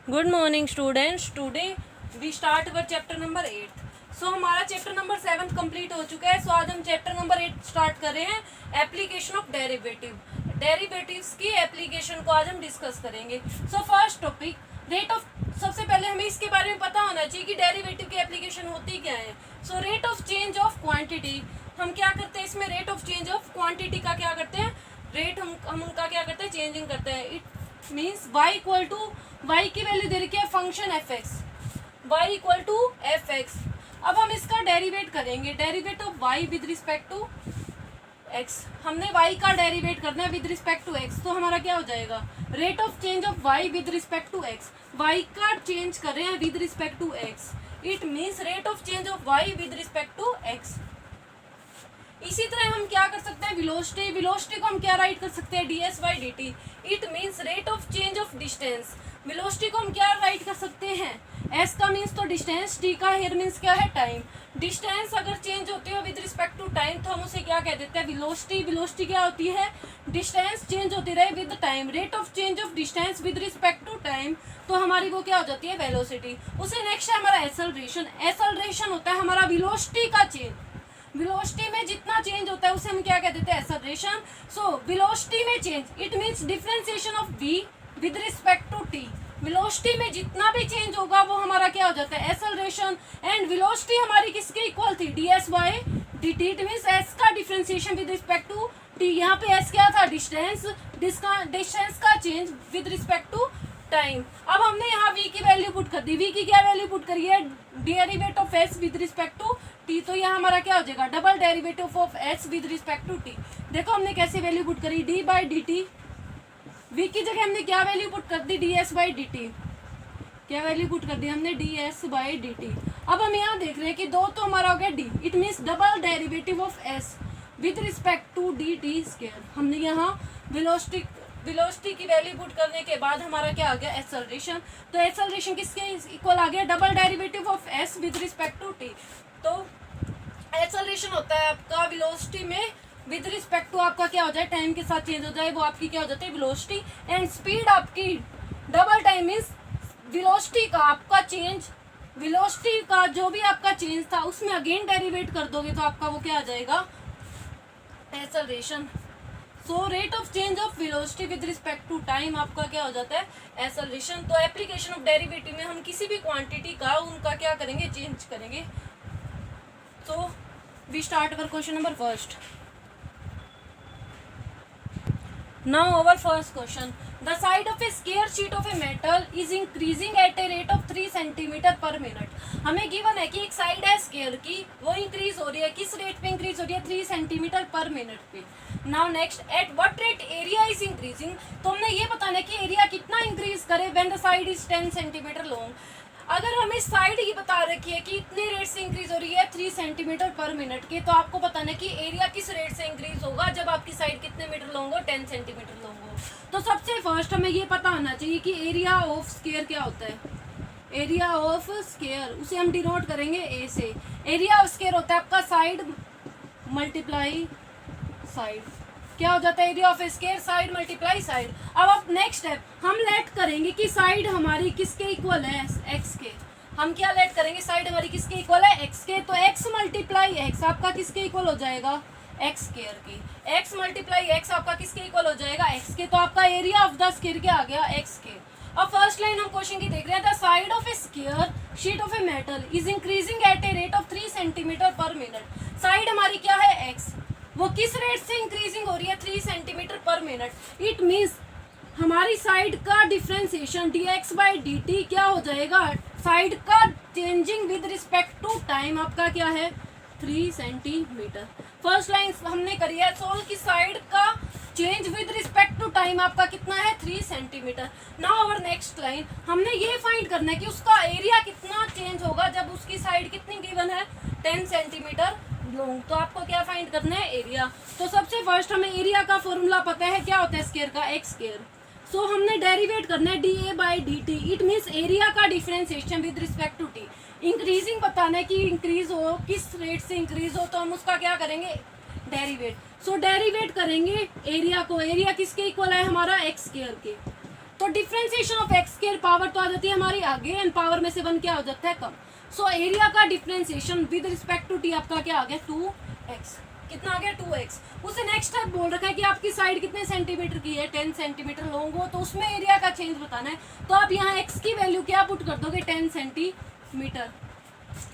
Good morning students. Today we start our chapter number 8। सो हमारा chapter number 7 complete हो चुका है। सो आज हम चैप्टर नंबर 8 स्टार्ट कर रहे हैं, एप्लीकेशन ऑफ डेरिवेटिव। डेरिवेटिव्स की एप्लीकेशन को आज हम डिस्कस करेंगे। So first topic rate of. सबसे पहले हमें इसके बारे में पता होना चाहिए कि डेरिवेटिव की एप्लीकेशन होती क्या है। सो rate of change of quantity, हम क्या करते हैं इसमें, rate of change of quantity का क्या करते हैं, रेट हम उनका क्या करते हैं, चेंजिंग करते हैं। It means y equal to, y की वैल्यू दे रखी है function f x, y equal to f x. अब हम इसका डेरिवेट करेंगे, derivate of y with respect to x। हमने y का डेरिवेट करना है विद रिस्पेक्ट टू x, तो हमारा क्या हो जाएगा, rate of change of y with respect to x। y का चेंज कर रहे हैं with respect to x, it means rate of change of y with respect to x। इसी तरह हम क्या कर सकते हैं, वेलोसिटी, वेलोसिटी को हम क्या राइट कर सकते हैं, ds by d t. It means rate of change of distance. Velocity को हम क्या राइट कर सकते हैं, s का मीन्स तो डिस्टेंस, t का हेयर मीन्स क्या है, टाइम। डिस्टेंस अगर चेंज होती है विद रिस्पेक्ट टू टाइम तो हम उसे क्या कह देते हैं, वेलोसिटी। वेलोसिटी क्या होती है, डिस्टेंस चेंज होती रहे with time. Rate of change of distance with respect to time तो हमारी वो क्या हो जाती है, वेलोसिटी। उसे नेक्स्ट है हमारा एक्सेलरेशन। एक्सेलरेशन होता है हमारा वेलोसिटी का चेंज। वेलोसिटी में जितना चेंज होता है उसे हम क्या कह देते हैं, एक्सेलरेशन। सो वेलोसिटी में change, it means differentiation of v with respect to t। Velocity में जितना भी चेंज होगा वो हमारा क्या हो जाता है, एक्सेलरेशन। एंड वेलोसिटी हमारी किसके इक्वल थी, ds by dt। It means s का differentiation with respect to t। यहाँ पे s क्या था, डिस्टेंस, डिस्टेंस का change with respect to time. अब हमने यहाँ v की वैल्यू पुट कर दी। v की क्या वैल्यू पुट करी है, derivative of s with respect to t। तो यहाँ हमारा क्या हो जाएगा, double derivative of s with respect to t। देखो हमने कैसे वैल्यू पुट करी, d by d t. v की जगह हमने क्या वैल्यू पुट कर दी, ds बाई डी टी। क्या वैल्यू पुट कर दी हमने, ds बाई डी टी। अब हम यहाँ देख रहे हैं कि दो तो हमारा हो गया d, it means double derivative of s with respect to d t square. हमने यहाँ वेलोसिटी की वैल्यू पुट करने के बाद हमारा क्या आ गया, एक्सेलरेशन। तो एक्सेलरेशन किसके इक्वल आ गया, double derivative of s with respect to t। तो एक्सेलरेशन होता है आपका वेलोसिटी में विद रिस्पेक्ट टू आपका क्या हो जाए, टाइम के साथ चेंज हो जाए, वो आपकी क्या हो जाती है, वेलोसिटी। एंड स्पीड आपकी डबल टाइम मीन्स वेलोसिटी का आपका चेंज, वेलोसिटी का जो भी आपका चेंज था उसमें अगेन डेरिवेट कर दोगे तो आपका वो क्या आ जाएगा, acceleration. So rate of change of velocity with respect to time आपका क्या हो जाता है, एक्सेलरेशन। तो एप्लीकेशन ऑफ डेरिवेटिव में हम किसी भी क्वांटिटी का उनका क्या करेंगे, चेंज करेंगे। So we start our question number first. Now our first question, the side of a square sheet of a metal is increasing at a rate of 3 centimeter per minute। हमें given है कि एक side है square की, वो increase हो रही है, किस रेट पे इंक्रीज हो रही है, 3 सेंटीमीटर पर मिनट पे। Now next, eight what rate area is increasing. तो हमने ये बताना है कि एरिया कितना इंक्रीज करे when the side is 10 centimetre long. अगर हमें साइड ही बता रखी है कि इतने रेट से इंक्रीज हो रही है 3 सेंटीमीटर पर मिनट के, तो आपको बताना है कि एरिया किस रेट से इंक्रीज होगा जब आपकी साइड कितने मीटर लॉन्ग हो, 10 सेंटीमीटर लॉन्ग हो। तो सबसे फर्स्ट हमें ये पता होना चाहिए कि एरिया ऑफ स्क्वायर क्या होता है। एरिया ऑफ स्क्वायर उसे हम डिनोट करेंगे ए से। एरिया ऑफ स्क्वायर होता है आपका साइड मल्टीप्लाई साइड। क्या हो जाता है, area of square side multiply side. अब नेक्स्ट स्टेप हम लेट करेंगे कि साइड हमारी किसके इक्वल है, एक्स के। हम क्या लेट करेंगे, साइड हमारी किसके इक्वल है, एक्स के। तो एक्स मल्टीप्लाई एक्स आपका किसके इक्वल हो जाएगा, एक्स स्क्वायर की। एक्स मल्टीप्लाई एक्स आपका किसके इक्वल हो जाएगा, एक्स के। तो आपका एरिया ऑफ द स्क्वायर क्या आ गया, एक्स के। अब फर्स्ट लाइन हम क्वेश्चन की देख रहे हैं, the side of A square sheet of a metal is increasing at a rate of 3 centimetre per minute. Side हमारी क्या है, एक्स, वो किस रेट से इंक्रीजिंग हो रही है, 3 centimetre per minute. It means हमारी साइड का differentiation dx by d t क्या हो जाएगा, साइड का changing with respect to time आपका क्या है, 3 सेंटीमीटर। फर्स्ट लाइन हमने करी है सोल्व की साइड का change with respect to time आपका कितना है, 3 centimetre. Now our next line हमने ये फाइंड करना है कि उसका एरिया कितना चेंज होगा जब उसकी साइड कितनी गिवन है, 10 सेंटीमीटर लॉन्ग। तो आपको क्या फाइंड करना है, एरिया। तो सबसे फर्स्ट हमें एरिया का फॉर्मूला पता है, क्या होता है स्क्वायर का, एक्स स्क्वायर। सो हमने डेरिवेट करना है d a by d t. It means area का differentiation with respect to t. Increasing बताना है कि इंक्रीज हो, किस रेट से इंक्रीज हो, तो हम उसका क्या करेंगे, डेरिवेट। सो डेरिवेट करेंगे एरिया को। एरिया किसके इक्वल है हमारा, एक्स स्क्वायर के। तो differentiation of x square power तो आ जाती है हमारी आगे एंड पावर में से 1 क्या हो जाता है कम। सो एरिया का differentiation with respect to t आपका क्या आ गया 2x। कितना आ गया 2x। उसे नेक्स्ट स्टेप बोल रखा है कि आपकी साइड कितने सेंटीमीटर की है 10 सेंटीमीटर लॉन्ग हो, तो उसमें एरिया का चेंज बताना है। तो आप यहाँ x की वैल्यू क्या पुट कर दोगे 10 सेंटीमीटर।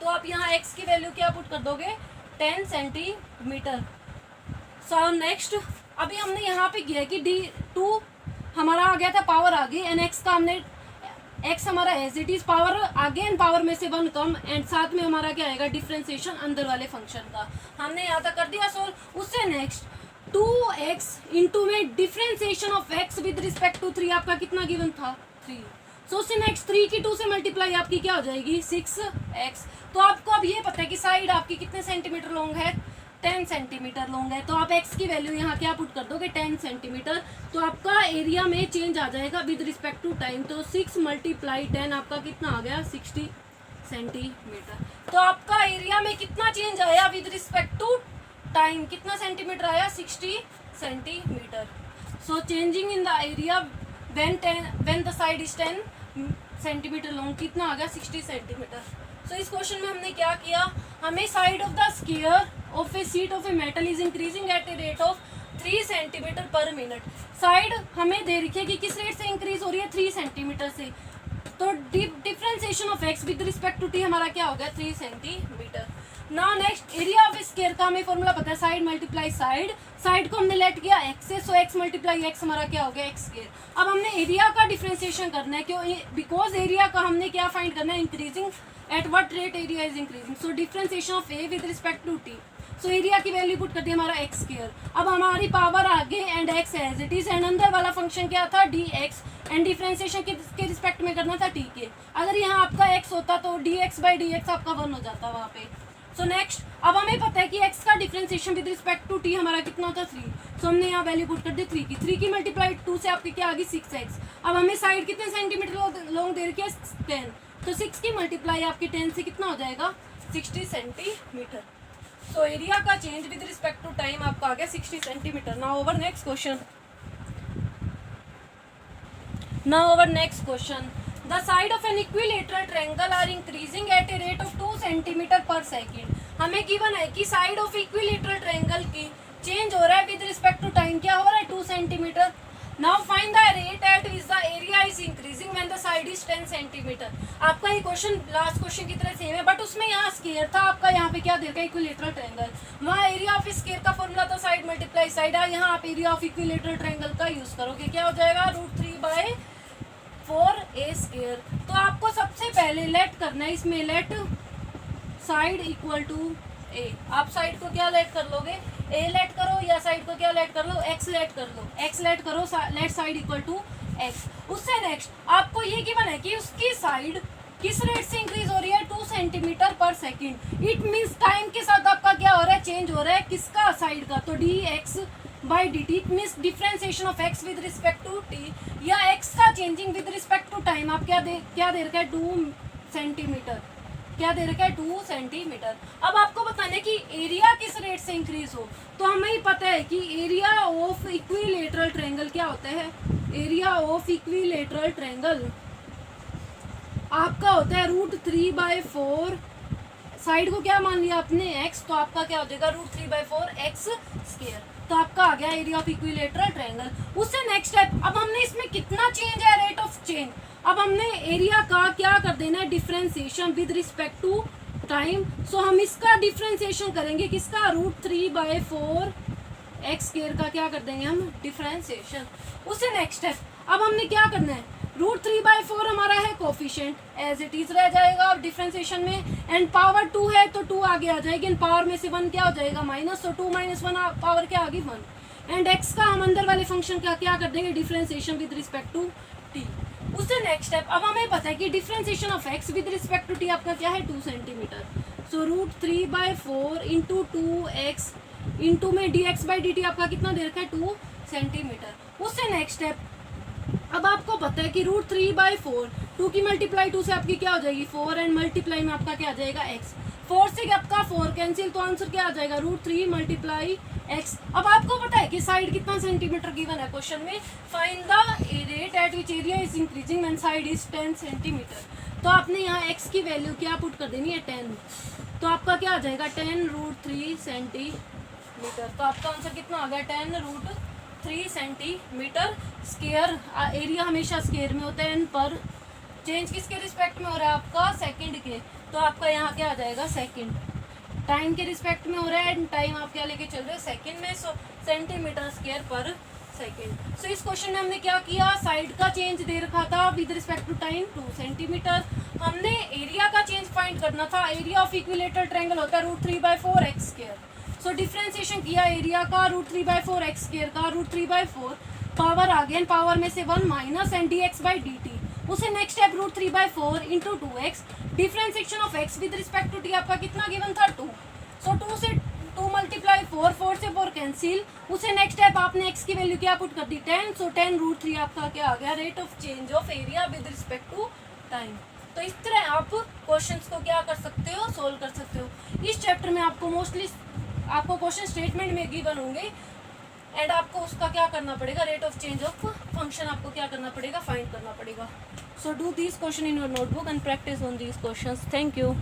तो आप यहाँ x की वैल्यू क्या पुट कर दोगे 10 सेंटीमीटर। सो नेक्स्ट अभी हमने यहाँ पे किया कि d2 हमारा आ गया था पावर आगे एंड x का हमने x हमारा एज इट इज पावर आगे एंड पावर में से 1 कम एंड साथ में हमारा क्या आएगा डिफरेंशिएशन अंदर वाले फंक्शन का। हमने यहाँ तक कर दिया सोल्व। उससे नेक्स्ट 2x इंटू में differentiation of x with respect to 3 आपका कितना गिवन था 3। सो उससे नेक्स्ट 3 की 2 से मल्टीप्लाई आपकी क्या हो जाएगी 6x। तो आपको अब ये पता है कि साइड आपकी कितने सेंटीमीटर लॉन्ग है 10 सेंटीमीटर लॉन्ग है। तो आप x की वैल्यू यहाँ क्या पुट कर दोगे 10 सेंटीमीटर। तो आपका एरिया में चेंज आ जाएगा विद रिस्पेक्ट टू टाइम। तो 6 मल्टीप्लाई 10 आपका कितना आ गया 60 सेंटीमीटर। तो आपका एरिया में कितना चेंज आया विद रिस्पेक्ट टू टाइम, कितना सेंटीमीटर आया 60 centimetre. So changing in the area when the side is 10 centimetre long कितना आ गया 60 सेंटीमीटर। सो इस क्वेश्चन में हमने क्या किया, हमें side of the square of a sheet of a metal is increasing at a rate of 3 centimetre per minute. Side हमें दे रखी है कि किस रेट से इंक्रीज हो रही है 3 सेंटीमीटर से। तो differentiation of x with respect to t हमारा क्या हो गया 3 centimetre. Now next area of square का हमें फॉर्मूला पता है साइड मल्टीप्लाई साइड। साइड को हमने लेट किया x से, सो x मल्टीप्लाई x हमारा क्या हो गया x स्क्वायर। अब हमने एरिया का डिफरेंशिएशन करना है क्यों, बिकॉज एरिया का हमने क्या फाइंड करना है increasing at what rate area is increasing. So differentiation of a with respect to t। So area की वैल्यू पुट कर दी हमारा x स्क्वायर। अब हमारी पावर आगे and x as it is and अंदर वाला फंक्शन क्या था dx एंड डिफरेंशिएशन किसके रिस्पेक्ट में करना था t के। अगर यहाँ आपका x होता तो dx बाई dx आपका 1 हो जाता वहाँ पे। सो नेक्स्ट अब हमें पता है कि x का differentiation with respect to t हमारा कितना होता 3। सो हमने यहाँ वैल्यू पुट कर दी 3 की मल्टीप्लाई 2 से आपकी क्या आ गई 6x। अब हमें साइड कितने सेंटीमीटर लॉन्ग दे रखी है 10। तो 6 की मल्टीप्लाई आपके 10 से कितना हो जाएगा 60 सेंटीमीटर। सो एरिया का change with respect to time आपका आ गया 60 centimetre. Now over next question. The side of an equilateral triangle are increasing at a rate of 2 centimetre per second. हमें गिवन है कि साइड ऑफ इक्विलेटरल ट्रायंगल की change हो रहा है विद रिस्पेक्ट टू टाइम, क्या हो रहा है 2 centimetre. Now find the rate at which the area is increasing when the side is 10 centimetre. आपका ये क्वेश्चन लास्ट क्वेश्चन की तरह सेम है बट उसमें यहाँ स्क्वायर था, आपका यहाँ पे क्या दे रखा है इक्विलेटरल ट्रायंगल। वहाँ एरिया ऑफ स्क्वायर का फॉर्मूला था साइड मल्टीप्लाई साइड। यहाँ आप एरिया ऑफ इक्विलेटरल ट्रायंगल का यूज करोगे, क्या हो जाएगा √3/4a²। तो आपको सबसे पहले लेट करना है इसमें, लेट साइड इक्वल टू ए। आप साइड को क्या लेट कर लोगे a लेट करो या साइड को क्या लेट कर लो x लेट कर लो, x लेट करो let side equal to x। उससे नेक्स्ट आपको ये गिवन है कि उसकी साइड किस रेट से इंक्रीज हो रही है 2 centimetre per second. It means time के साथ आपका क्या हो रहा है चेंज हो रहा है किसका साइड का। तो dx by dt it means differentiation of x with respect to t या x का changing with respect to time. आप क्या दे रखा है 2 सेंटीमीटर, क्या दे रखा है 2 सेंटीमीटर। अब आपको बताना है कि एरिया किस रेट से इंक्रीज हो। तो हमें ही पता है कि एरिया ऑफ इक्विलेटरल ट्रायंगल क्या होता है, एरिया ऑफ इक्विलेटरल ट्रायंगल आपका होता है √3/4। साइड को क्या मान लिया आपने x, तो आपका क्या हो जाएगा √3/4x²। तो आपका आ गया एरिया ऑफ इक्विलेटरल ट्रायंगल। उससे नेक्स्ट स्टेप, अब हमने इसमें कितना चेंज है रेट ऑफ चेंज। अब हमने एरिया का क्या कर देना है differentiation with respect to time. So हम इसका डिफरेंशिएशन करेंगे किसका √3/4x² का क्या कर देंगे हम डिफरेंशिएशन। उससे नेक्स्ट स्टेप अब हमने क्या करना है √3/4 हमारा है कोफिशिएंट एज इट इज रह जाएगा और डिफरेंशिएशन में एंड पावर 2 है तो 2 आगे आ जाएगी एंड पावर में से 1 क्या हो जाएगा माइनस। तो 2 - 1 पावर क्या आ गई 1 एंड x का हम अंदर वाले फंक्शन का क्या कर देंगे differentiation with respect to t। उससे नेक्स्ट स्टेप अब हमें पता है कि differentiation of x with respect to t आपका क्या है 2 centimetre. So √3/4 into 2x into में dx बाई dt आपका कितना दे रखा है 2 सेंटीमीटर। उससे नेक्स्ट स्टेप अब आपको पता है कि √3/4 2 की मल्टीप्लाई 2 से आपकी क्या हो जाएगी 4 एंड मल्टीप्लाई में आपका क्या आ जाएगा x। 4 से आपका 4 कैंसिल तो आंसर क्या आ जाएगा √3 × x। अब आपको पता है कि साइड कितना सेंटीमीटर गिवन है क्वेश्चन में, find the rate at which area is increasing when side is 10 centimetre. तो आपने यहाँ x की वैल्यू क्या पुट कर देनी है 10, तो आपका क्या आ जाएगा 10√3 सेंटीमीटर। तो आपका आंसर कितना आ गया 10√3 सेंटीमीटर स्क्वायर। एरिया हमेशा स्क्वायर में होता है, n पर चेंज किसके रिस्पेक्ट में हो रहा है आपका सेकंड के, तो आपका यहाँ क्या आ जाएगा सेकंड। टाइम के रिस्पेक्ट में हो रहा है, टाइम आप क्या लेके चल रहे हो सेकंड में, सो सेंटीमीटर स्क्वायर पर सेकंड। सो इस क्वेश्चन में हमने क्या किया, साइड का चेंज दे रखा था with respect to time 2 centimetre. हमने एरिया का चेंज फाइंड करना था। एरिया ऑफ इक्विलेटरल ट्रायंगल होता है √3/4 x स्क्वायर। सो डिफरेंशिएशन किया एरिया का √3/4 x स्क्वायर का, √3/4 पावर आ गया, पावर में से 1 माइनस एंड dx/dt। उसे next step √3/4 into 2x, differentiation of x with respect to t आपका कितना गिवन था 2। सो 2 से 2 मल्टीप्लाई 4, 4 से 4 कैंसिल। उसे नेक्स्ट स्टेप आपने x की वैल्यू क्या पुट कर दी 10। सो 10√3 आपका क्या आ गया rate of change of area with respect to time. तो इस तरह आप क्वेश्चंस को क्या कर सकते हो, सोल्व कर सकते हो। इस चैप्टर में आपको मोस्टली आपको क्वेश्चन स्टेटमेंट में गिवन होंगे एंड आपको उसका क्या करना पड़ेगा, rate of change of function आपको क्या करना पड़ेगा, फाइंड करना पड़ेगा। So do this question in your notebook and practice on these questions. Thank you.